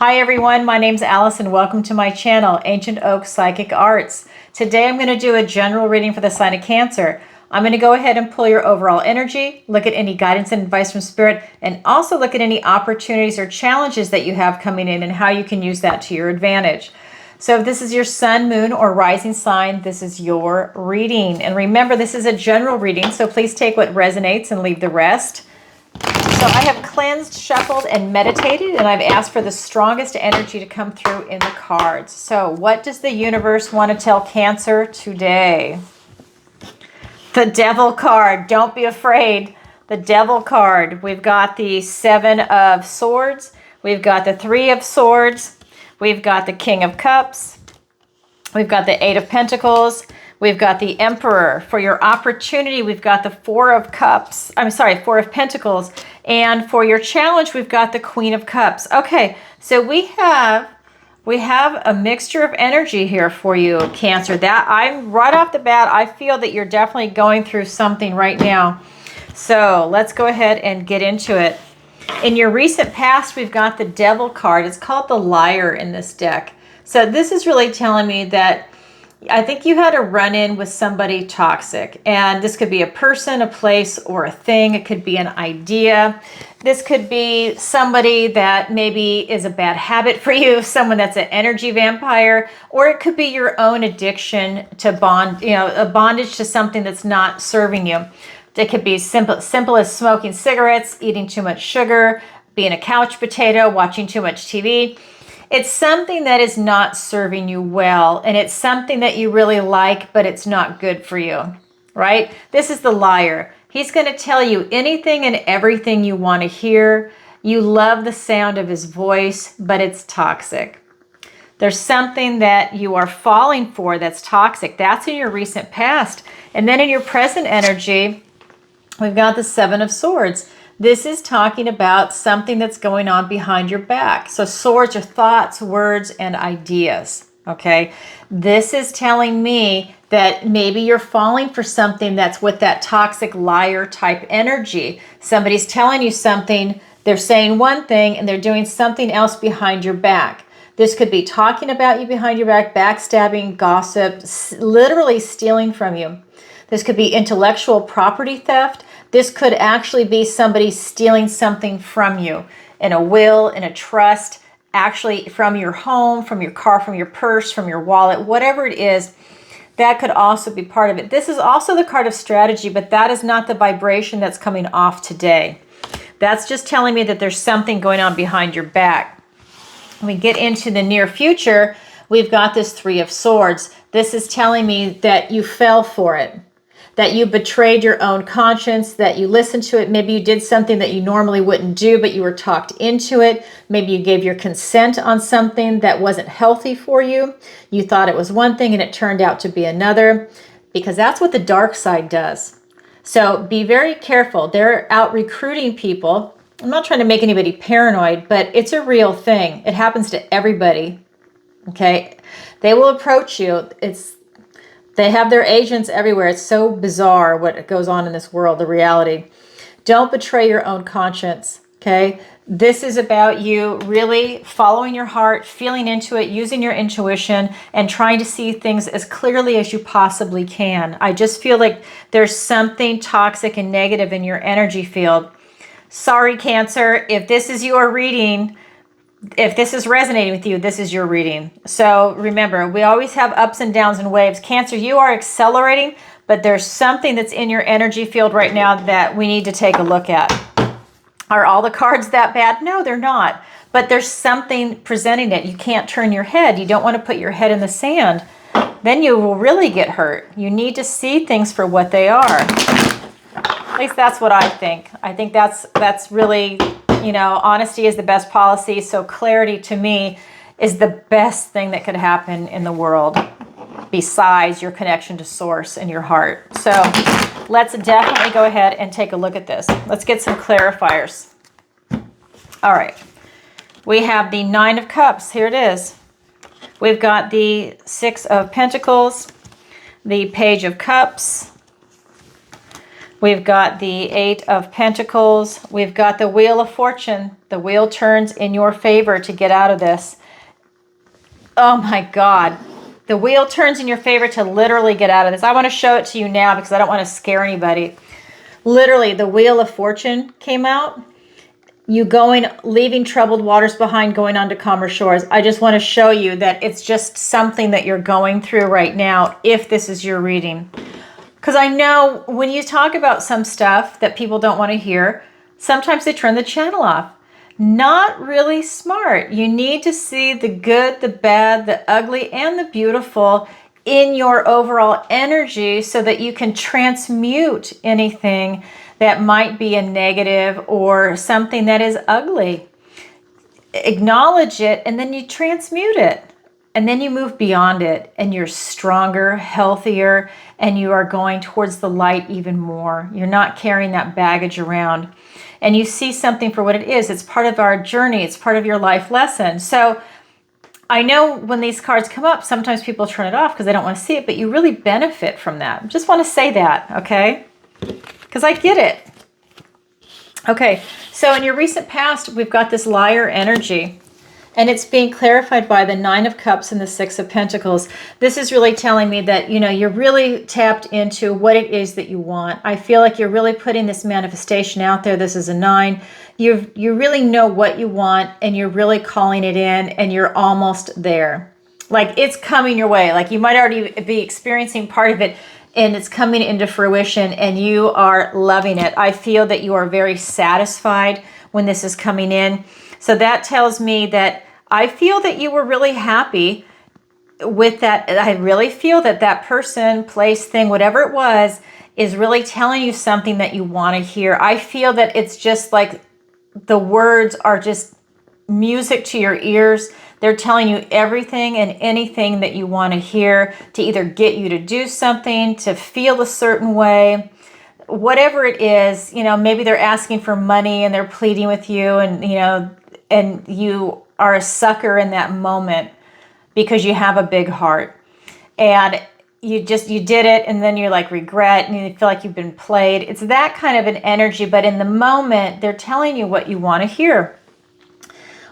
Hi everyone, my name's Allison. Welcome to my channel, Ancient Oak Psychic Arts. Today I'm going to do a general reading for the sign of Cancer. I'm going to go ahead and pull your overall energy, look at any guidance and advice from Spirit, and also look at any opportunities or challenges that you have coming in and how you can use that to your advantage. So if this is your sun, moon, or rising sign, this is your reading. And remember, this is a general reading, so please take what resonates and leave the rest. So I have cleansed, shuffled, and meditated, and I've asked for the strongest energy to come through in the cards. So what does the universe want to tell Cancer today? The Devil card. Don't be afraid. The Devil card. We've got the Seven of Swords. We've got the Three of Swords. We've got the King of Cups. We've got the Eight of Pentacles. We've got the Emperor. For your opportunity, we've got the Four of Pentacles. And for your challenge, we've got the Queen of Cups. Okay, so we have a mixture of energy here for you, Cancer. That I'm right off the bat, I feel that you're definitely going through something right now. So let's go ahead and get into it. In your recent past, we've got the Devil card. It's called the Liar in this deck. So this is really telling me that I think you had a run-in with somebody toxic, and this could be a person, a place, or a thing. It could be an idea. This could be somebody that maybe is a bad habit for you, someone that's an energy vampire, or it could be your own addiction to a bondage to something that's not serving you. It could be simple as smoking cigarettes, eating too much sugar, being a couch potato, watching too much TV. It's something that is not serving you well, and it's something that you really like, but it's not good for you, right? This is the Liar. He's going to tell you anything and everything you want to hear. You love the sound of his voice, but it's toxic. There's something that you are falling for that's toxic. That's in your recent past. And then in your present energy, we've got the Seven of Swords. This is talking about something that's going on behind your back. So swords are thoughts, words, and ideas, okay? This is telling me that maybe you're falling for something that's with that toxic liar type energy. Somebody's telling you something, they're saying one thing, and they're doing something else behind your back. This could be talking about you behind your back, backstabbing, gossip, literally stealing from you. This could be intellectual property theft. This could actually be somebody stealing something from you in a will, in a trust, actually from your home, from your car, from your purse, from your wallet, whatever it is. That could also be part of it. This is also the card of strategy, but that is not the vibration that's coming off today. That's just telling me that there's something going on behind your back. When we get into the near future, we've got this Three of Swords. This is telling me that you fell for it, that you betrayed your own conscience, that you listened to it. Maybe you did something that you normally wouldn't do, but you were talked into it. Maybe you gave your consent on something that wasn't healthy for you. You thought it was one thing and it turned out to be another, because that's what the dark side does. So be very careful. They're out recruiting people. I'm not trying to make anybody paranoid, but it's a real thing. It happens to everybody, okay? They will approach you. They have their agents everywhere. It's so bizarre what goes on in this world, the reality. Don't betray your own conscience, okay? This is about you really following your heart, feeling into it, using your intuition, and trying to see things as clearly as you possibly can. I just feel like there's something toxic and negative in your energy field. Sorry, Cancer, if this is your reading, if this is resonating with you, this is your reading. So remember, we always have ups and downs and waves. Cancer, you are accelerating, but there's something that's in your energy field right now that we need to take a look at. Are all the cards that bad? No, they're not. But there's something presenting it. You can't turn your head. You don't want to put your head in the sand. Then you will really get hurt. You need to see things for what they are. At least that's what I think. I think that's really, honesty is the best policy. So clarity to me is the best thing that could happen in the world besides your connection to source and your heart. So let's definitely go ahead and take a look at this. Let's get some clarifiers. All right. We have the Nine of Cups. Here it is. We've got the Six of Pentacles, the Page of Cups, We've got the Eight of Pentacles. We've got the Wheel of Fortune. The wheel turns in your favor to get out of this. Oh my God. The wheel turns in your favor to literally get out of this. I want to show it to you now because I don't want to scare anybody. Literally, the Wheel of Fortune came out. You going, leaving troubled waters behind, going on to calmer shores. I just want to show you that it's just something that you're going through right now if this is your reading. Because I know when you talk about some stuff that people don't want to hear, sometimes they turn the channel off. Not really smart. You need to see the good, the bad, the ugly, and the beautiful in your overall energy so that you can transmute anything that might be a negative or something that is ugly. Acknowledge it, and then you transmute it. And then you move beyond it, and you're stronger, healthier, and you are going towards the light even more. You're not carrying that baggage around. And you see something for what it is. It's part of our journey. It's part of your life lesson. So I know when these cards come up, sometimes people turn it off because they don't want to see it, but you really benefit from that. Just want to say that, okay? Because I get it. Okay, so in your recent past, we've got this liar energy. And it's being clarified by the Nine of Cups and the Six of Pentacles. This is really telling me that, you know, you're really tapped into what it is that you want. I feel like you're really putting this manifestation out there. This is a 9. You really know what you want, and you're really calling it in, and you're almost there. Like, it's coming your way. Like, you might already be experiencing part of it, and it's coming into fruition, and you are loving it. I feel that you are very satisfied when this is coming in. So that tells me that I feel that you were really happy with that. I really feel that that person, place, thing, whatever it was, is really telling you something that you want to hear. I feel that it's just like the words are just music to your ears. They're telling you everything and anything that you want to hear to either get you to do something, to feel a certain way. Whatever it is, you know, maybe they're asking for money and they're pleading with you, and, you know, and you are a sucker in that moment because you have a big heart, and you did it, and then you're like regret, and you feel like you've been played. It's that kind of an energy, but in the moment, they're telling you what you want to hear.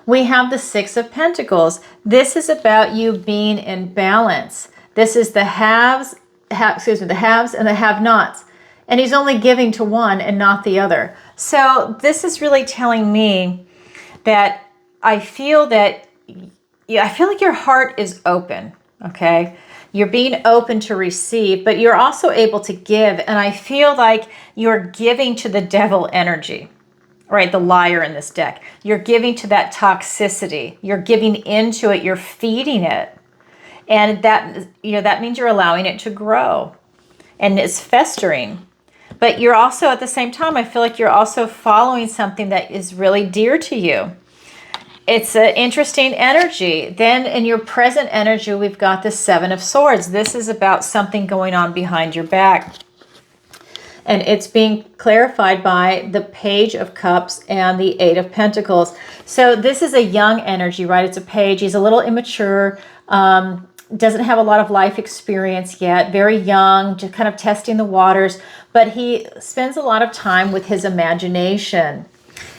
We have the Six of Pentacles. This is about you being in balance. This is the haves and the have-nots. And he's only giving to one and not the other. So this is really telling me that I feel like your heart is open, okay? You're being open to receive, but you're also able to give. And I feel like you're giving to the devil energy, right? The liar in this deck. You're giving to that toxicity. You're giving into it. You're feeding it. And that, you know, that means you're allowing it to grow, and it's festering. But you're also, at the same time, I feel like you're also following something that is really dear to you. It's an interesting energy. Then in your present energy, we've got the Seven of Swords. This is about something going on behind your back. And it's being clarified by the Page of Cups and the Eight of Pentacles. So this is a young energy, right? It's a page. He's a little immature, doesn't have a lot of life experience yet, very young, just kind of testing the waters, but he spends a lot of time with his imagination.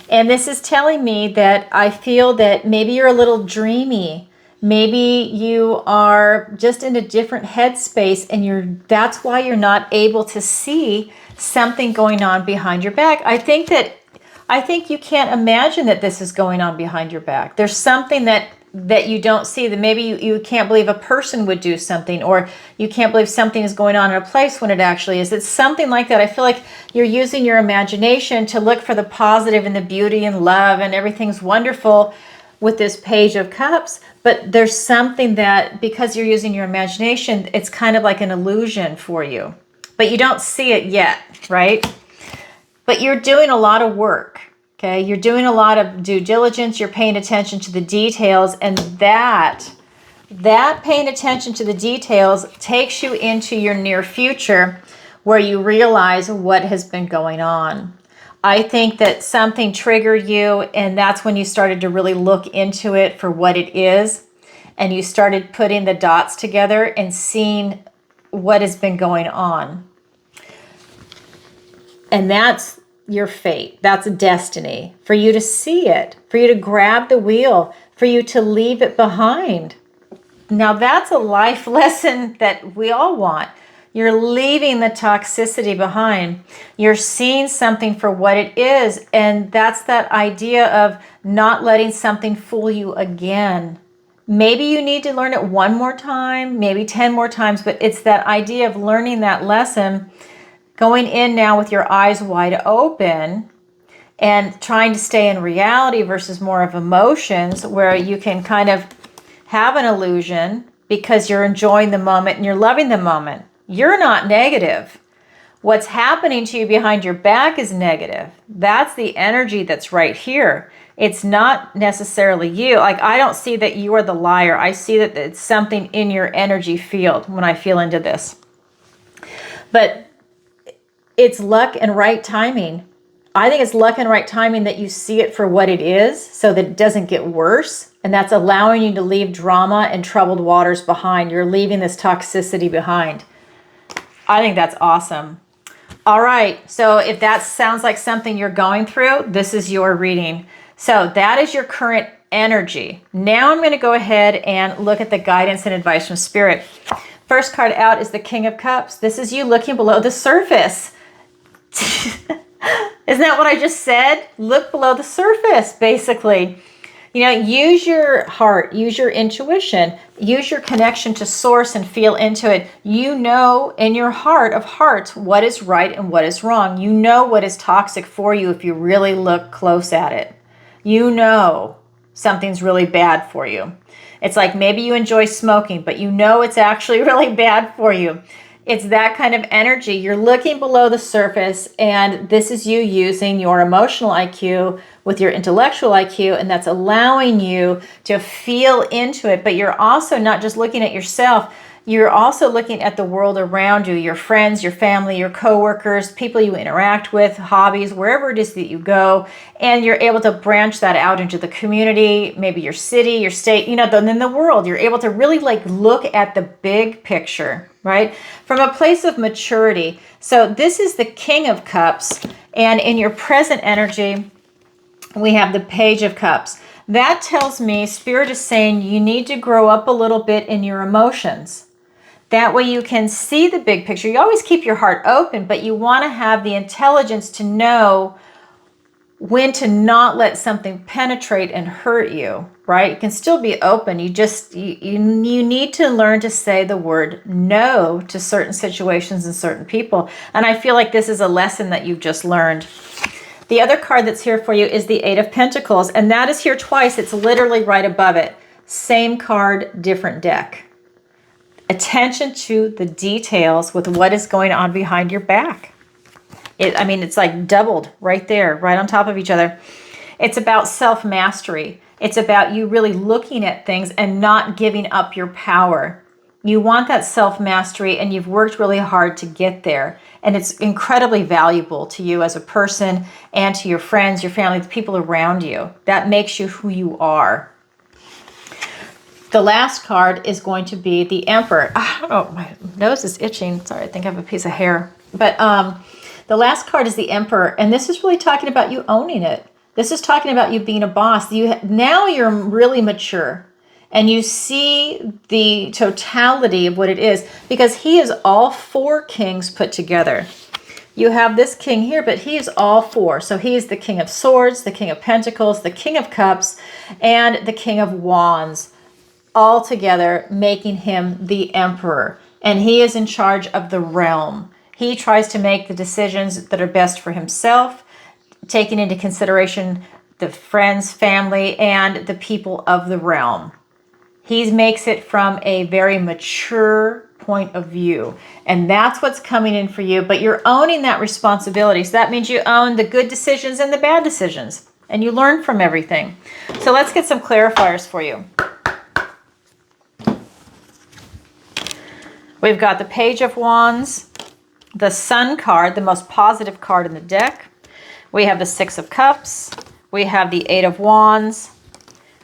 And this is telling me that I feel that maybe you're a little dreamy. Maybe you are just in a different headspace, and that's why you're not able to see something going on behind your back. I think you can't imagine that this is going on behind your back. There's something that you don't see, that maybe you can't believe a person would do something, or you can't believe something is going on in a place when it actually is. It's something like that. I feel like you're using your imagination to look for the positive and the beauty and love, and everything's wonderful with this Page of Cups, but there's something that, because you're using your imagination, it's kind of like an illusion for you, but you don't see it yet, right? But you're doing a lot of work. Okay, you're doing a lot of due diligence. You're paying attention to the details, and that paying attention to the details takes you into your near future, where you realize what has been going on. I think that something triggered you, and that's when you started to really look into it for what it is, and you started putting the dots together and seeing what has been going on. And that's your fate. That's a destiny for you to see it, for you to grab the wheel, for you to leave it behind. Now that's a life lesson that we all want. You're leaving the toxicity behind. You're seeing something for what it is. And that's that idea of not letting something fool you again. Maybe you need to learn it one more time, maybe 10 more times, but it's that idea of learning that lesson, going in now with your eyes wide open and trying to stay in reality versus more of emotions, where you can kind of have an illusion because you're enjoying the moment and you're loving the moment. You're not negative. What's happening to you behind your back is negative. That's the energy that's right here. It's not necessarily you. Like, I don't see that you are the liar. I see that it's something in your energy field when I feel into this. But it's luck and right timing. I think it's luck and right timing that you see it for what it is so that it doesn't get worse. And that's allowing you to leave drama and troubled waters behind. You're leaving this toxicity behind. I think that's awesome. All right. So if that sounds like something you're going through, this is your reading. So that is your current energy. Now I'm going to go ahead and look at the guidance and advice from Spirit. First card out is the King of Cups. This is you looking below the surface. Isn't that what I just said? Look below the surface, basically. You know, use your heart, use your intuition, use your connection to source and feel into it. You know in your heart of hearts what is right and what is wrong. You know what is toxic for you if you really look close at it. You know something's really bad for you. It's like maybe you enjoy smoking, but you know it's actually really bad for you. It's that kind of energy. You're looking below the surface, and this is you using your emotional IQ with your intellectual IQ, and that's allowing you to feel into it. But you're also not just looking at yourself. You're also looking at the world around you, your friends, your family, your coworkers, people you interact with, hobbies, wherever it is that you go. And you're able to branch that out into the community, maybe your city, your state, you know, then the world. You're able to really like look at the big picture, right? From a place of maturity. So this is the King of Cups. And in your present energy, we have the Page of Cups. That tells me Spirit is saying you need to grow up a little bit in your emotions. That way you can see the big picture. You always keep your heart open, but you want to have the intelligence to know when to not let something penetrate and hurt you, right? You can still be open. You need to learn to say the word no to certain situations and certain people. And I feel like this is a lesson that you've just learned. The other card that's here for you is the Eight of Pentacles, and that is here twice. It's literally right above it. Same card, different deck. Attention to the details with what is going on behind your back. It's like doubled right there, right on top of each other. It's about self-mastery. It's about you really looking at things and not giving up your power. You want that self-mastery, and you've worked really hard to get there. And it's incredibly valuable to you as a person and to your friends, your family, the people around you. That makes you who you are. The last card is going to be the Emperor. I don't know, my nose is itching. Sorry, I think I have a piece of hair. But the last card is the Emperor, and this is really talking about you owning it. This is talking about you being a boss. Now you're really mature, and you see the totality of what it is, because he is all four kings put together. You have this king here, but he is all four. So he is the King of Swords, the King of Pentacles, the King of Cups, and the King of Wands, all together making him the Emperor. And he is in charge of the realm. He tries to make the decisions that are best for himself, taking into consideration the friends, family, and the people of the realm. He makes it from a very mature point of view. And that's what's coming in for you. But you're owning that responsibility. So that means you own the good decisions and the bad decisions. And you learn from everything. So let's get some clarifiers for you. We've got the Page of Wands, the Sun card, the most positive card in the deck. We have the Six of Cups. We have the Eight of Wands.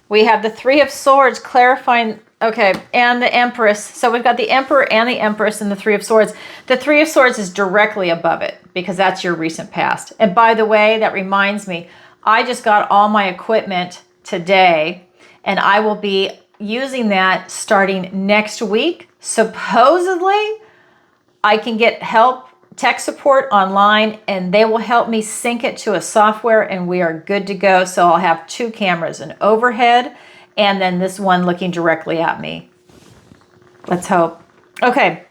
We have the Three of Swords, clarifying Okay, and the Empress. So we've got the Emperor and the Empress and the Three of Swords. The Three of Swords is directly above it because that's your recent past. And by the way, that reminds me, I just got all my equipment today, and I will be using that starting next week. Supposedly, I can get help, tech support online, and they will help me sync it to a software, and we are good to go. So I'll have 2 cameras, an overhead and then this one looking directly at me. Let's hope. Okay,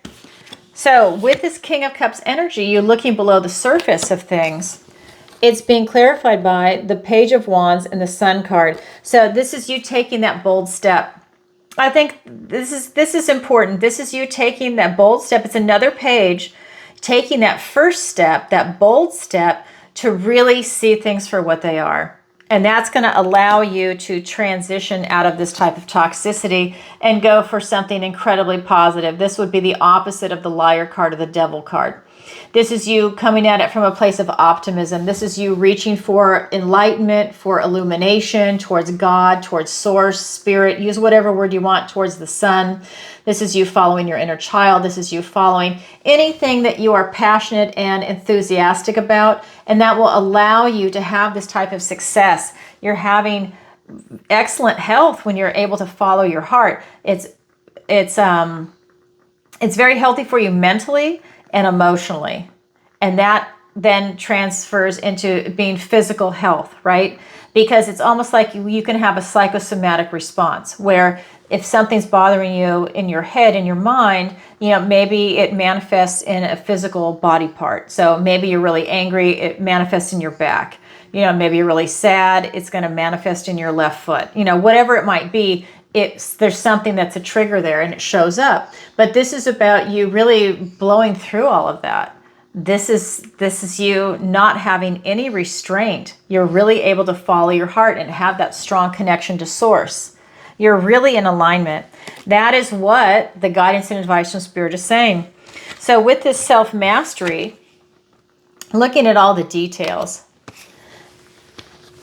so with this King of Cups energy, you're looking below the surface of things. It's being clarified by the Page of Wands and the Sun card. So this is you taking that bold step. I think this is important. This is you taking that bold step. It's another page, taking that first step, that bold step, to really see things for what they are. And that's going to allow you to transition out of this type of toxicity and go for something incredibly positive. This would be the opposite of the Liar card or the Devil card. This is you coming at it from a place of optimism. This is you reaching for enlightenment, for illumination, towards God, towards source, spirit. Use whatever word you want, towards the sun. This is you following your inner child. This is you following anything that you are passionate and enthusiastic about, and that will allow you to have this type of success. You're having excellent health when you're able to follow your heart. It's very healthy for you mentally and emotionally. And that then transfers into being physical health, right? Because it's almost like you can have a psychosomatic response where if something's bothering you in your head, in your mind, maybe it manifests in a physical body part. So maybe you're really angry, it manifests in your back. Maybe you're really sad, it's going to manifest in your left foot. Whatever it might be, there's something that's a trigger there and it shows up. But this is about you really blowing through all of that. This is you not having any restraint. You're really able to follow your heart and have that strong connection to source. You're really in alignment. That is what the guidance and advice from Spirit is saying. So with this self-mastery, looking at all the details,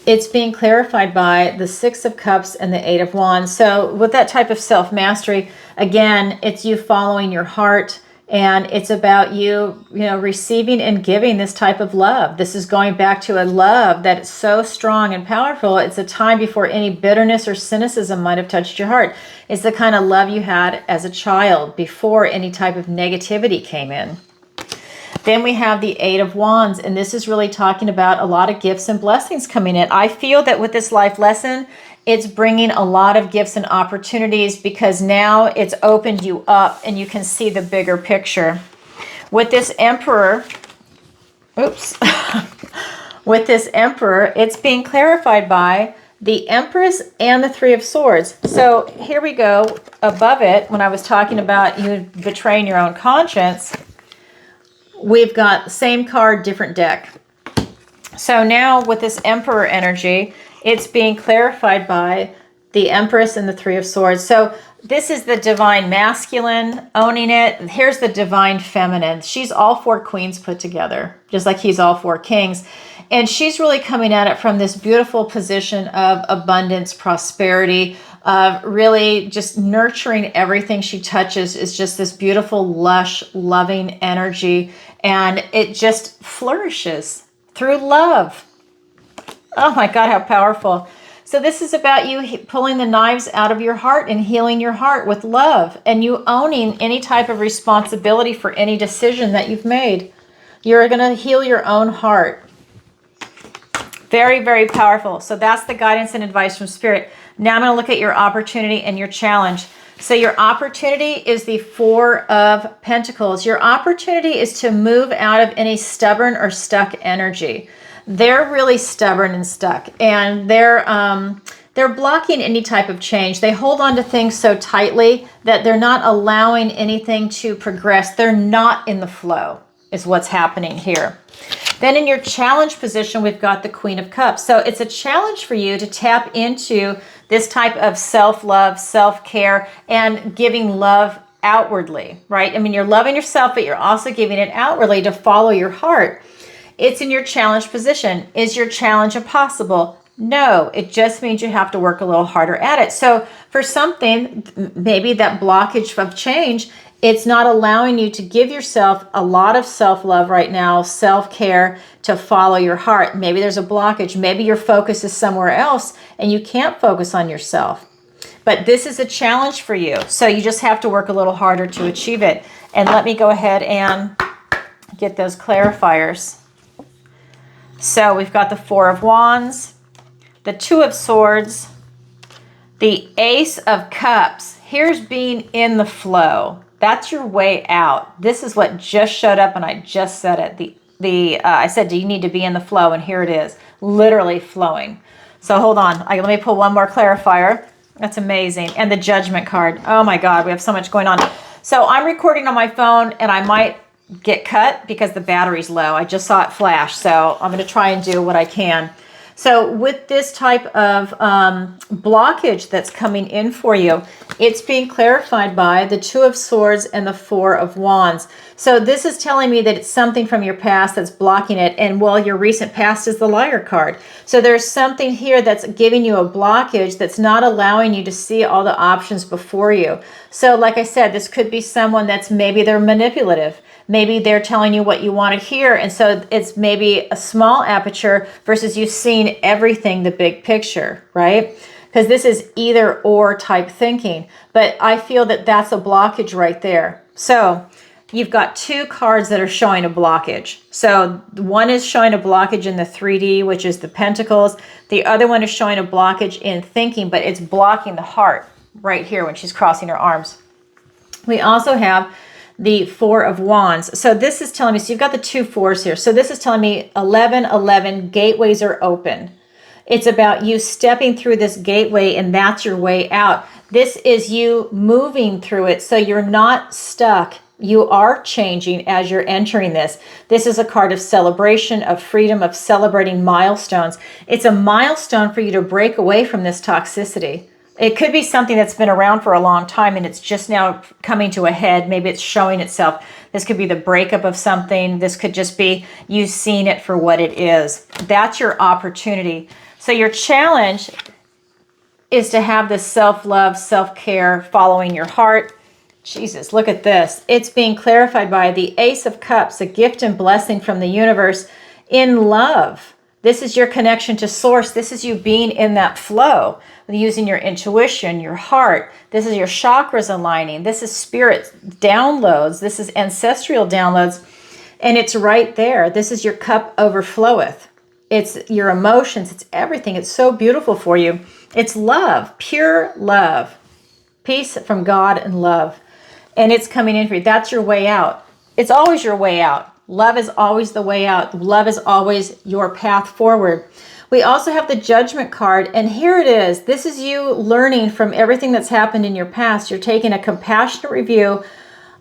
it's being clarified by the Six of Cups and the Eight of Wands. So with that type of self-mastery, again, it's you following your heart, and it's about you, receiving and giving this type of love. This is going back to a love that is so strong and powerful. It's a time before any bitterness or cynicism might have touched your heart. It's the kind of love you had as a child before any type of negativity came in. Then we have the Eight of Wands, and this is really talking about a lot of gifts and blessings coming in. I feel that with this life lesson, it's bringing a lot of gifts and opportunities because now it's opened you up and you can see the bigger picture. With this Emperor, with this Emperor, it's being clarified by the Empress and the Three of Swords. So here we go above it. When I was talking about you betraying your own conscience, we've got the same card, different deck. So now with this Emperor energy, it's being clarified by the Empress and the Three of Swords. So this is the divine masculine owning it. Here's the divine feminine. She's all 4 queens put together, just like he's all 4 kings. And she's really coming at it from this beautiful position of abundance, prosperity, of really just nurturing everything she touches. Is just this beautiful, lush, loving energy. And it just flourishes through love. Oh my God, how powerful. So this is about you pulling the knives out of your heart and healing your heart with love, and you owning any type of responsibility for any decision that you've made. You're going to heal your own heart. Very, very powerful. So that's the guidance and advice from Spirit. Now I'm going to look at your opportunity and your challenge. So your opportunity is the Four of Pentacles. Your opportunity is to move out of any stubborn or stuck energy. They're really stubborn and stuck, and they're blocking any type of change. They hold on to things so tightly that they're not allowing anything to progress. They're not in the flow, is what's happening here. Then in your challenge position, we've got the Queen of Cups. So it's a challenge for you to tap into this type of self-love, self-care, and giving love outwardly, right? I mean, you're loving yourself, but you're also giving it outwardly to follow your heart. It's in your challenge position. Is your challenge impossible? No, it just means you have to work a little harder at it. So for something, maybe that blockage of change, it's not allowing you to give yourself a lot of self-love right now, self-care, to follow your heart. Maybe there's a blockage. Maybe your focus is somewhere else and you can't focus on yourself. But this is a challenge for you. So you just have to work a little harder to achieve it. And let me go ahead and get those clarifiers. So we've got the Four of Wands, the Two of Swords, the Ace of Cups. Here's being in the flow. That's your way out. This is what just showed up, and I just said it. I said, do you need to be in the flow? And here it is, literally flowing. So hold on. Let me pull one more clarifier. That's amazing. And the Judgment card. Oh my God, we have so much going on. So I'm recording on my phone, and I might get cut because the battery's low. I just saw it flash, so I'm going to try and do what I can. So with this type of blockage that's coming in for you, it's being clarified by the Two of Swords and the Four of Wands. So this is telling me that it's something from your past that's blocking it. And well, your recent past is the Liar card. So there's something here that's giving you a blockage that's not allowing you to see all the options before you. So like I said, this could be someone that's maybe they're manipulative. Maybe they're telling you what you want to hear. And so it's maybe a small aperture versus you seeing everything, the big picture, right? Because this is either or type thinking. But I feel that that's a blockage right there. So you've got two cards that are showing a blockage. So one is showing a blockage in the 3D, which is the Pentacles. The other one is showing a blockage in thinking, but it's blocking the heart right here when she's crossing her arms. We also have the Four of Wands. So this is telling me, so you've got the two fours here. So this is telling me 11:11, gateways are open. It's about you stepping through this gateway, and that's your way out. This is you moving through it, so you're not stuck. You are changing as you're entering this. This is a card of celebration, of freedom, of celebrating milestones. It's a milestone for you to break away from this toxicity. It could be something that's been around for a long time and it's just now coming to a head. Maybe it's showing itself. This could be the breakup of something. This could just be you seeing it for what it is. That's your opportunity. So your challenge is to have this self-love, self-care, following your heart. Jesus, look at this. It's being clarified by the Ace of Cups, a gift and blessing from the universe in love. This is your connection to source. This is you being in that flow, using your intuition, your heart. This is your chakras aligning. This is spirit downloads. This is ancestral downloads. And it's right there. This is your cup overfloweth. It's your emotions. It's everything. It's so beautiful for you. It's love, pure love, peace from God and love. And it's coming in for you. That's your way out. It's always your way out. Love is always the way out. Love is always your path forward. We also have the Judgment card, and here it is. This is you learning from everything that's happened in your past. You're taking a compassionate review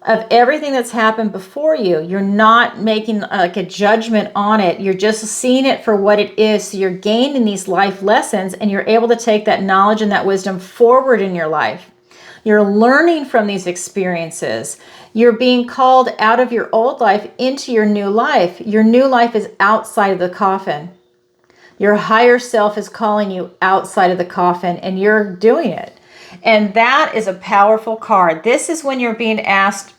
of everything that's happened before you. You're not making like a judgment on it. You're just seeing it for what it is. So you're gaining these life lessons, and you're able to take that knowledge and that wisdom forward in your life. You're learning from these experiences. You're being called out of your old life into your new life. Your new life is outside of the coffin. Your higher self is calling you outside of the coffin, and you're doing it. And that is a powerful card. This is when you're being asked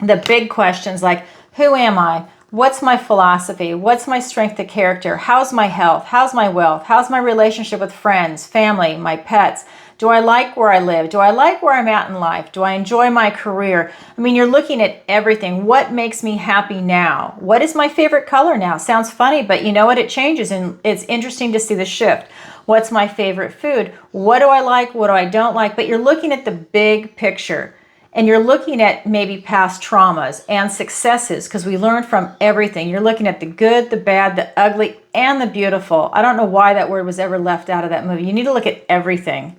the big questions like, who am I? What's my philosophy? What's my strength of character? How's my health? How's my wealth? How's my relationship with friends, family, my pets? Do I like where I live? Do I like where I'm at in life? Do I enjoy my career? I mean, you're looking at everything. What makes me happy now? What is my favorite color now? Sounds funny, but you know what? It changes, and it's interesting to see the shift. What's my favorite food? What do I like? What do I don't like? But you're looking at the big picture, and you're looking at maybe past traumas and successes, because we learn from everything. You're looking at the good, the bad, the ugly, and the beautiful. I don't know why that word was ever left out of that movie. You need to look at everything.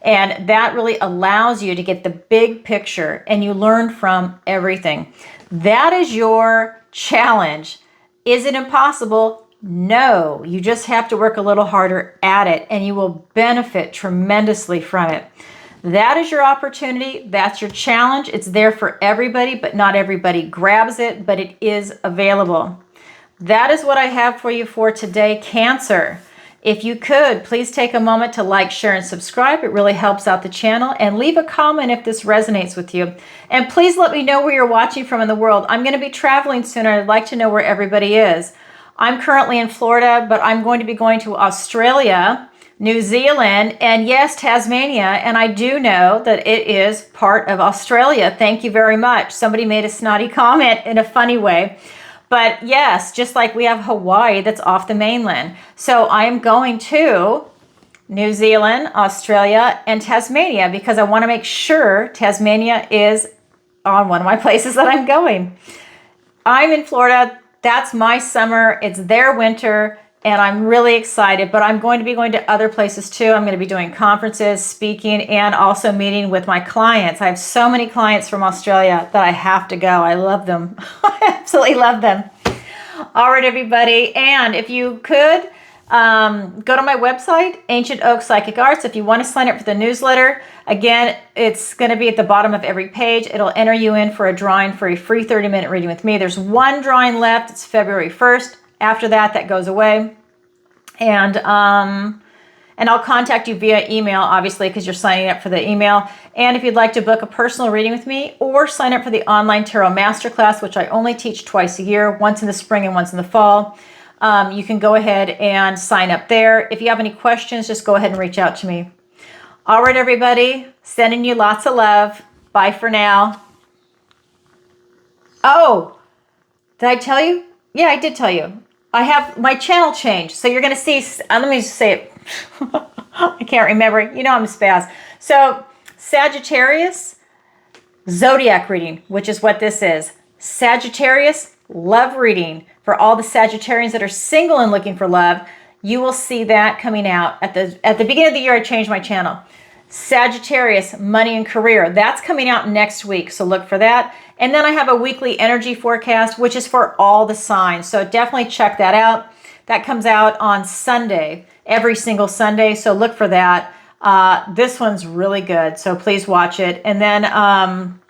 And that really allows you to get the big picture, and you learn from everything. That is your challenge. Is it impossible? No. You just have to work a little harder at it, and you will benefit tremendously from it. That is your opportunity. That's your challenge. It's there for everybody, but not everybody grabs it, but it is available. That is what I have for you for today, Cancer. If you could, please take a moment to like, share, and subscribe. It really helps out the channel. And leave a comment if this resonates with you. And please let me know where you're watching from in the world. I'm going to be traveling soon. I'd like to know where everybody is. I'm currently in Florida, but I'm going to be going to Australia, New Zealand, and yes, Tasmania. And I do know that it is part of Australia. Thank you very much. Somebody made a snotty comment in a funny way. But yes, just like we have Hawaii that's off the mainland. So I am going to New Zealand, Australia, and Tasmania because I want to make sure Tasmania is on one of my places that I'm going. I'm in Florida. That's my summer. It's their winter, and I'm really excited. But I'm going to be going to other places too. I'm going to be doing conferences, speaking, and also meeting with my clients. I have so many clients from Australia that I have to go. I love them. I absolutely love them. All right, everybody. And if you could, go to my website, Ancient Oak Psychic Arts. If you want to sign up for the newsletter, again, it's going to be at the bottom of every page. It'll enter you in for a drawing for a free 30-minute reading with me. There's one drawing left. It's February 1st. After that, that goes away. And I'll contact you via email, obviously, because you're signing up for the email. And if you'd like to book a personal reading with me or sign up for the online tarot masterclass, which I only teach twice a year, once in the spring and once in the fall, you can go ahead and sign up there. If you have any questions, just go ahead and reach out to me. All right, everybody, sending you lots of love. Bye for now. Oh, did I tell you? Yeah, I did tell you. I have my channel changed. So you're going to see, let me just say it. I can't remember. You know I'm a spaz. So Sagittarius, Zodiac reading, which is what this is. Sagittarius, love reading. For all the Sagittarians that are single and looking for love, you will see that coming out. At the beginning of the year, I changed my channel. Sagittarius, money and career. That's coming out next week, so look for that. And then I have a weekly energy forecast, which is for all the signs. So definitely check that out. That comes out on Sunday, every single Sunday. So look for that. This one's really good, so please watch it. And then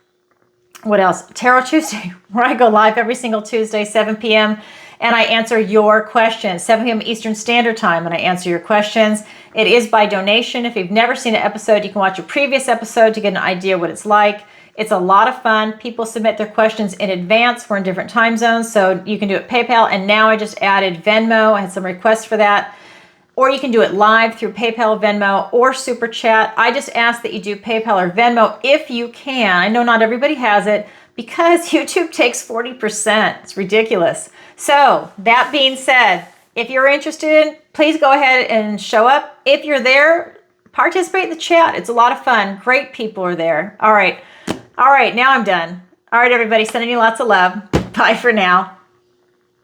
what else? Tarot Tuesday, where I go live every single Tuesday, 7 p.m. and I answer your questions, 7 p.m. Eastern Standard Time, and I answer your questions. It is by donation. If you've never seen an episode, you can watch a previous episode to get an idea what it's like. It's a lot of fun. People submit their questions in advance. We're in different time zones, so you can do it PayPal, and now I just added Venmo. I had some requests for that. Or you can do it live through PayPal, Venmo, or Super Chat. I just ask that you do PayPal or Venmo if you can. I know not everybody has it because YouTube takes 40%. It's ridiculous. So that being said, if you're interested, please go ahead and show up. If you're there, participate in the chat. It's a lot of fun. Great people are there. All right. All right, now I'm done. All right, everybody, sending you lots of love. Bye for now.